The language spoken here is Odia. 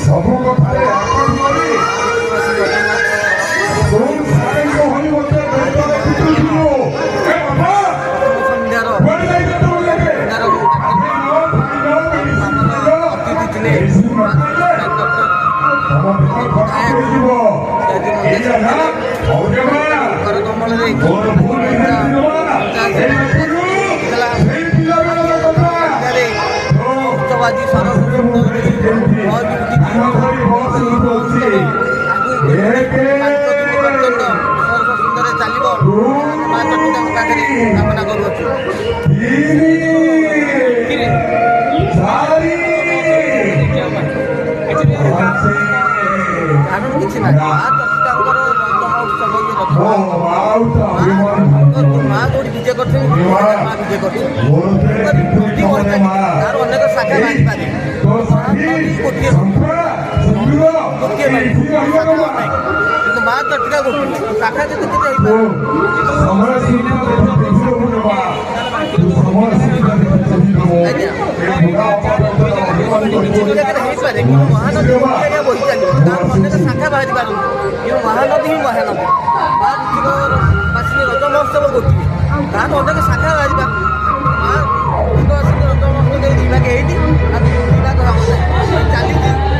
ସବୁ କଥାରେ କାମନା କରୁଅଛୁ। କାରଣ କିଛି ନାହିଁ ମା ଚର୍ଚିକାଙ୍କର ରତନ ଉତ୍ସବ ମା ଯୋଉଠି ବିଜେ କରୁଛନ୍ତି ମା ବିଜେ କରୁଛନ୍ତି ତାର ଅନେକ ଶାଖା ବାହାରିପାରେ ଗୋଟିଏ କିନ୍ତୁ ମା ଚର୍ଚିକା ଗୋଟିଏ ଶାଖା ଯଦି କେତେ ହେଇପାରେ ମହାନଦୀ ବହି ଚାଲିବ ତାର ଅନେକ ଶାଖା ବାହାରି ପାରୁନି କିନ୍ତୁ ମହାନଦୀ ହିଁ ମହାନଦୀ ମା ବାସିନୀ ରଜ ମହୋତ୍ସବ ଗୋଟିଏ ତାର ଅନେକ ଶାଖା ବାହାରି ପାରୁନି ମା ବାସିନୀ ରଜ ମହୋତ୍ସବ ଦୁଇ ଭାଗ ହେଇନି ଆଉ ଦୁଇ ଭାଗ ଚାଲିଛି।